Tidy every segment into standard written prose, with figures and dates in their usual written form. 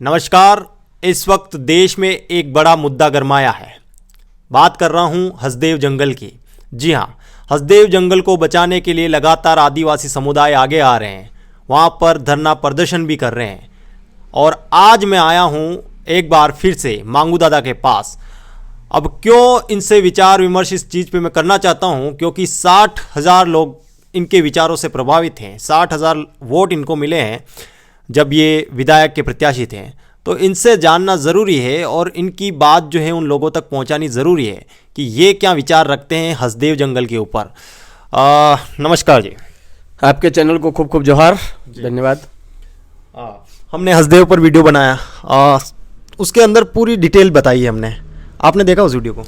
नमस्कार। इस वक्त देश में एक बड़ा मुद्दा गरमाया है। बात कर रहा हूं हसदेव जंगल की। जी हां, हसदेव जंगल को बचाने के लिए लगातार आदिवासी समुदाय आगे आ रहे हैं, वहां पर धरना प्रदर्शन भी कर रहे हैं। और आज मैं आया हूं एक बार फिर से मांगू दादा के पास। अब क्यों इनसे विचार विमर्श इस चीज़ पे मैं करना चाहता हूं, क्योंकि 60,000 लोग इनके विचारों से प्रभावित हैं। 60,000 वोट इनको मिले हैं जब ये विधायक के प्रत्याशी थे। तो इनसे जानना ज़रूरी है और इनकी बात जो है उन लोगों तक पहुंचानी ज़रूरी है कि ये क्या विचार रखते हैं हसदेव जंगल के ऊपर। नमस्कार जी। आपके चैनल को खूब खूब जोहार, धन्यवाद। हमने हसदेव पर वीडियो बनाया, उसके अंदर पूरी डिटेल बताई है हमने। आपने देखा उस वीडियो को?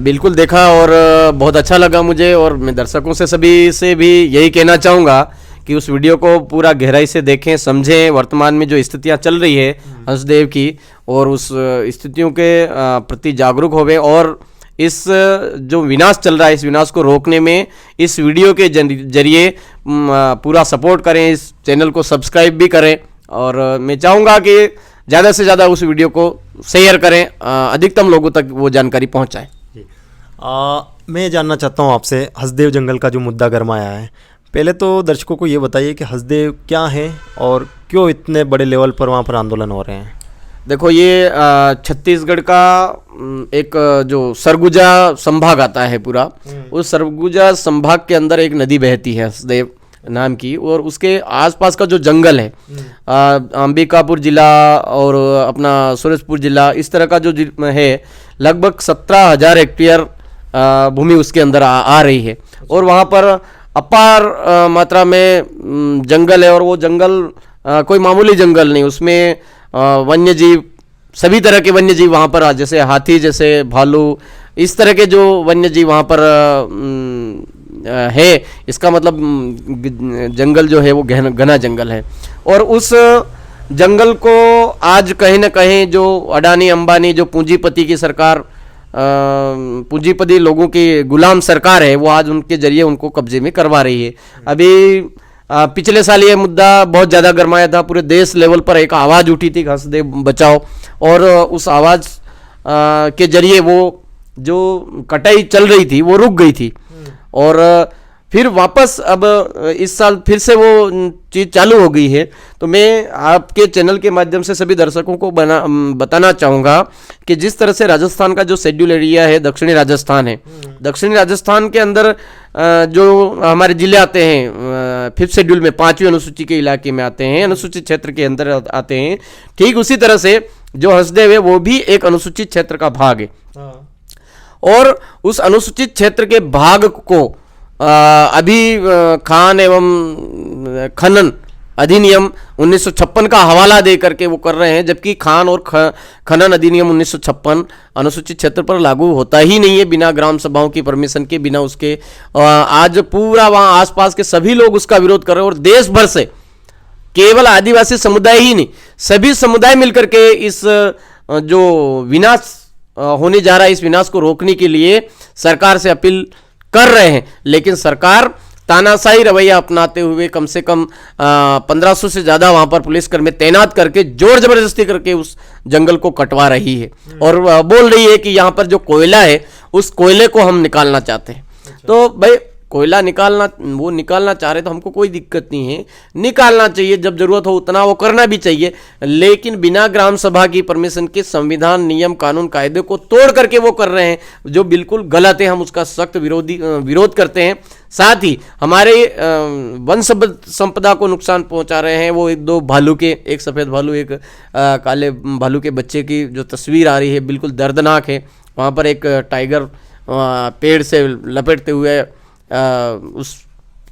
बिल्कुल देखा और बहुत अच्छा लगा मुझे। और मैं दर्शकों से सभी से भी यही कहना चाहूँगा कि उस वीडियो को पूरा गहराई से देखें, समझें वर्तमान में जो स्थितियां चल रही है हसदेव की, और उस स्थितियों के प्रति जागरूक होवे और इस जो विनाश चल रहा है इस विनाश को रोकने में इस वीडियो के जरिए पूरा सपोर्ट करें। इस चैनल को सब्सक्राइब भी करें और मैं चाहूँगा कि ज़्यादा से ज़्यादा उस वीडियो को शेयर करें, अधिकतम लोगों तक वो जानकारी पहुँचाएँ। मैं जानना चाहता हूँ आपसे, हसदेव जंगल का जो मुद्दा गरमाया है, पहले तो दर्शकों को ये बताइए कि हसदेव क्या है और क्यों इतने बड़े लेवल पर वहाँ पर आंदोलन हो रहे हैं। देखो, ये छत्तीसगढ़ का एक जो सरगुजा संभाग आता है पूरा, उस सरगुजा संभाग के अंदर एक नदी बहती है हसदेव नाम की, और उसके आसपास का जो जंगल है, अंबिकापुर जिला और अपना सूरजपुर जिला, इस तरह का जो है लगभग 17,000 हेक्टेयर भूमि उसके अंदर आ रही है। और वहाँ पर अपार मात्रा में जंगल है, और वो जंगल कोई मामूली जंगल नहीं, उसमें वन्य जीव, सभी तरह के वन्य जीव वहाँ पर, जैसे हाथी, जैसे भालू, इस तरह के जो वन्य जीव वहाँ पर है। इसका मतलब जंगल जो है वो घना जंगल है। और उस जंगल को आज कहीं ना कहीं जो अडानी अंबानी, जो पूंजीपति की सरकार, पूंजीपति लोगों की गुलाम सरकार है, वो आज उनके जरिए उनको कब्जे में करवा रही है। अभी पिछले साल ये मुद्दा बहुत ज़्यादा गरमाया था, पूरे देश लेवल पर एक आवाज़ उठी थी हसदेव बचाओ, और उस आवाज़ के जरिए वो जो कटाई चल रही थी वो रुक गई थी। और फिर वापस अब इस साल फिर से वो चीज़ चालू हो गई है। तो मैं आपके चैनल के माध्यम से सभी दर्शकों को बताना चाहूँगा कि जिस तरह से राजस्थान का जो शेड्यूल एरिया है, दक्षिणी राजस्थान है, दक्षिणी राजस्थान के अंदर जो हमारे जिले आते हैं 5th शेड्यूल में, 5वीं अनुसूची के इलाके में आते हैं, अनुसूचित क्षेत्र के अंदर आते हैं, ठीक उसी तरह से जो हसदेव है वो भी एक अनुसूचित क्षेत्र का भाग है। और उस अनुसूचित क्षेत्र के भाग को अभी खान एवं खनन अधिनियम 1956 का हवाला दे करके वो कर रहे हैं, जबकि खान और खनन अधिनियम 1956 अनुसूचित क्षेत्र पर लागू होता ही नहीं है बिना ग्राम सभाओं की परमिशन के, बिना उसके। आज पूरा वहाँ आसपास के सभी लोग उसका विरोध कर रहे हैं, और देश भर से केवल आदिवासी समुदाय ही नहीं, सभी समुदाय मिलकर के इस जो विनाश होने जा रहा है, इस विनाश को रोकने के लिए सरकार से अपील कर रहे हैं। लेकिन सरकार तानाशाही रवैया अपनाते हुए कम से कम 1500 से ज़्यादा वहाँ पर पुलिसकर्मी तैनात करके जोर जबरदस्ती करके उस जंगल को कटवा रही है, और बोल रही है कि यहाँ पर जो कोयला है उस कोयले को हम निकालना चाहते हैं। तो भाई, कोयला निकालना चाह रहे तो हमको कोई दिक्कत नहीं है, निकालना चाहिए, जब जरूरत हो उतना वो करना भी चाहिए, लेकिन बिना ग्राम सभा की परमिशन के संविधान, नियम, कानून, कायदे को तोड़ करके वो कर रहे हैं, जो बिल्कुल गलत है। हम उसका सख्त विरोध करते हैं। साथ ही हमारे वन संपदा को नुकसान पहुंचा रहे हैं। वो एक दो भालू के, एक सफ़ेद भालू, एक काले भालू के बच्चे की जो तस्वीर आ रही है बिल्कुल दर्दनाक है। वहाँ पर एक टाइगर पेड़ से लपेटते हुए उस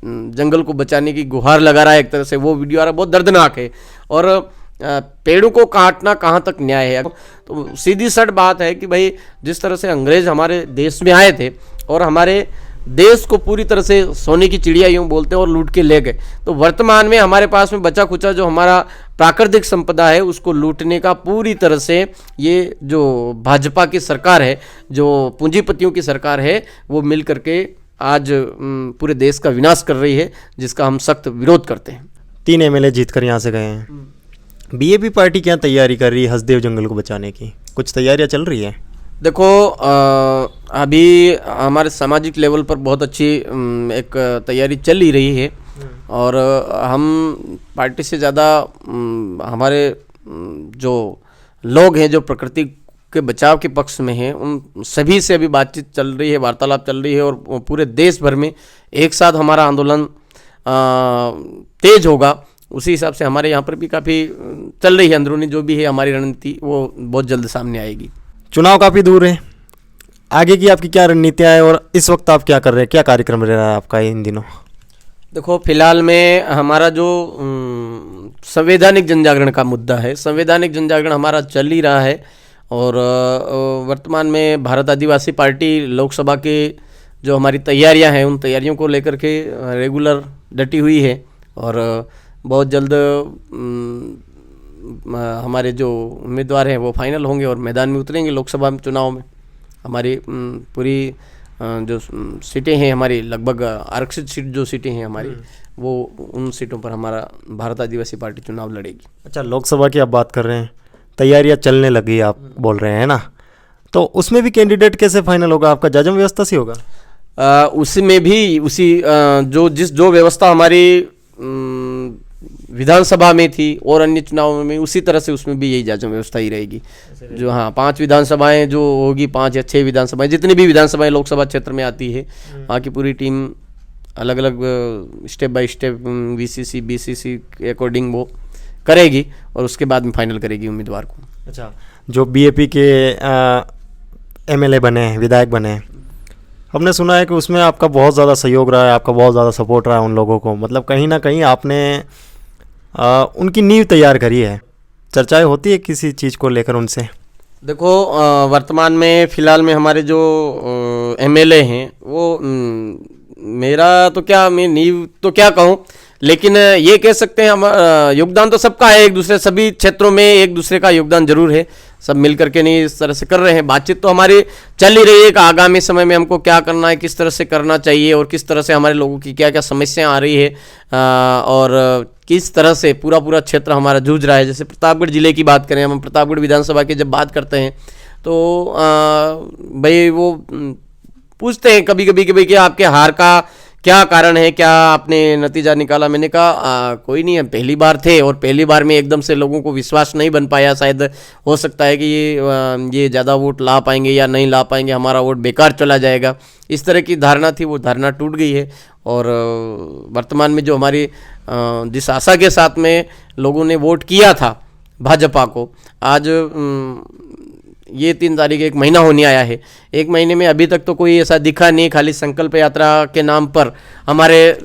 जंगल को बचाने की गुहार लगा रहा है, एक तरह से वो वीडियो आ रहा है, बहुत दर्दनाक है। और पेड़ों को काटना कहाँ तक न्याय है? तो सीधी सट बात है कि भाई, जिस तरह से अंग्रेज हमारे देश में आए थे और हमारे देश को पूरी तरह से सोने की चिड़िया यूँ बोलते हैं और लूट के ले गए, तो वर्तमान में हमारे पास में बचा खुचा जो हमारा प्राकृतिक संपदा है उसको लूटने का पूरी तरह से ये जो भाजपा की सरकार है, जो पूंजीपतियों की सरकार है, वो मिल करके आज पूरे देश का विनाश कर रही है, जिसका हम सख्त विरोध करते हैं। 3 MLA जीत कर यहाँ से गए हैं। बीएपी पार्टी क्या तैयारी कर रही है हसदेव जंगल को बचाने की? कुछ तैयारियां चल रही है? देखो अभी हमारे सामाजिक लेवल पर बहुत अच्छी एक तैयारी चल ही रही है और हम पार्टी से ज़्यादा हमारे जो लोग हैं जो प्रकृति के बचाव के पक्ष में हैं उन सभी से अभी बातचीत चल रही है, वार्तालाप चल रही है और पूरे देश भर में एक साथ हमारा आंदोलन तेज होगा। उसी हिसाब से हमारे यहाँ पर भी काफ़ी चल रही है अंदरूनी जो भी है हमारी रणनीति, वो बहुत जल्द सामने आएगी। चुनाव काफ़ी दूर है, आगे की आपकी क्या रणनीतियाँ हैं और इस वक्त आप क्या कर रहे हैं, क्या कार्यक्रम रह रहा है आपका इन दिनों? देखो फिलहाल में हमारा जो संवैधानिक जनजागरण का मुद्दा है, संवैधानिक जनजागरण हमारा चल ही रहा है और वर्तमान में भारत आदिवासी पार्टी लोकसभा के जो हमारी तैयारियां हैं उन तैयारियों को लेकर के रेगुलर डटी हुई है और बहुत जल्द हमारे जो उम्मीदवार हैं वो फाइनल होंगे और मैदान में उतरेंगे लोकसभा चुनाव में। हमारी पूरी जो सीटें हैं हमारी लगभग आरक्षित सीट जो सीटें हैं हमारी वो उन सीटों पर हमारा भारत आदिवासी पार्टी चुनाव लड़ेगी। अच्छा, लोकसभा की आप बात कर रहे हैं, तैयारियां चलने लगी आप बोल रहे हैं ना, तो उसमें भी कैंडिडेट कैसे फाइनल होगा? आपका जाजम व्यवस्था से होगा? उसमें भी उसी जो व्यवस्था हमारी विधानसभा में थी और अन्य चुनावों में उसी तरह से उसमें भी यही जांच व्यवस्था ही रहेगी। जो 5 विधानसभाएं जो होगी, 5 या 6 विधानसभाएं, जितनी भी विधानसभाएं लोकसभा क्षेत्र में आती है वहाँ की पूरी टीम अलग अलग step by step VCC BCC के अकॉर्डिंग वो करेगी और उसके बाद में फाइनल करेगी उम्मीदवार को। अच्छा, जो बीएपी के एमएलए बने हैं, विधायक बने हैं, हमने सुना है कि उसमें आपका बहुत ज़्यादा सहयोग रहा है, आपका बहुत ज़्यादा सपोर्ट रहा है उन लोगों को, मतलब कहीं ना कहीं आपने उनकी नींव तैयार करी है। चर्चाएं होती है किसी चीज़ को लेकर उनसे? देखो वर्तमान में फ़िलहाल में हमारे जो एमएलए हैं वो मेरा तो क्या, मैं नींव तो क्या कहूँ, लेकिन ये कह सकते हैं हम योगदान तो सबका है, एक दूसरे सभी क्षेत्रों में एक दूसरे का योगदान जरूर है, सब मिल करके नहीं इस तरह से कर रहे हैं। बातचीत तो हमारी चल ही रही है कि आगामी समय में हमको क्या करना है, किस तरह से करना चाहिए और किस तरह से हमारे लोगों की क्या क्या समस्याएं आ रही है और किस तरह से पूरा क्षेत्र हमारा जूझ रहा है। जैसे प्रतापगढ़ जिले की बात करें, हम प्रतापगढ़ विधानसभा की जब बात करते हैं तो भाई वो पूछते हैं कभी कभी कि भाई क्या आपके हार का क्या कारण है, क्या आपने नतीजा निकाला? मैंने कहा कोई नहीं, हम पहली बार थे और पहली बार में एकदम से लोगों को विश्वास नहीं बन पाया, शायद हो सकता है कि ये ज़्यादा वोट ला पाएंगे या नहीं ला पाएंगे, हमारा वोट बेकार चला जाएगा, इस तरह की धारणा थी, वो धारणा टूट गई है। और वर्तमान में जो हमारी जिस आशा के साथ में लोगों ने वोट किया था भाजपा को, आज ये 3 तारीख 1 महीना होने आया है, 1 महीने में अभी तक तो कोई ऐसा दिखा नहीं, खाली संकल्प यात्रा के नाम पर हमारे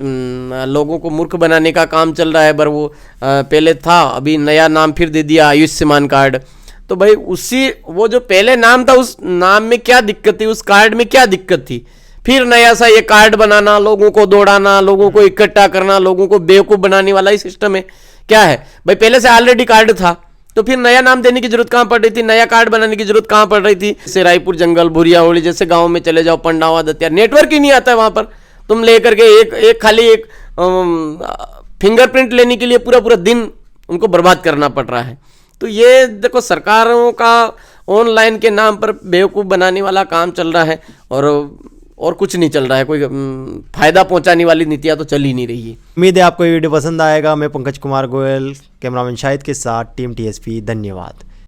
लोगों को मूर्ख बनाने का काम चल रहा है। पर वो पहले था, अभी नया नाम फिर दे दिया आयुष्मान कार्ड। तो भाई वो जो पहले नाम था उस नाम में क्या दिक्कत थी, उस कार्ड में क्या दिक्कत थी? फिर नया सा ये कार्ड बनाना, लोगों को दौड़ाना, लोगों को इकट्ठा करना, लोगों को बेवकूफ़ बनाने वाला ही सिस्टम है। क्या है भाई, पहले से ऑलरेडी कार्ड था तो फिर नया नाम देने की जरूरत कहाँ पड़ रही थी, नया कार्ड बनाने की जरूरत कहाँ पड़ रही थी? जैसे रायपुर जंगल, भुरियाहोली जैसे गांव में चले जाओ, पंडावा दतिया, नेटवर्क ही नहीं आता है वहां पर। तुम लेकर के खाली एक फिंगरप्रिंट लेने के लिए पूरा दिन उनको बर्बाद करना पड़ रहा है। तो ये देखो सरकारों का ऑनलाइन के नाम पर बेवकूफ़ बनाने वाला काम चल रहा है और कुछ नहीं चल रहा है, कोई फायदा पहुंचाने वाली नीतियां तो चल ही नहीं रही है। उम्मीद है आपको ये वीडियो पसंद आएगा। मैं पंकज कुमार गोयल, कैमरामैन शाहिद के साथ टीम टीएसपी, धन्यवाद।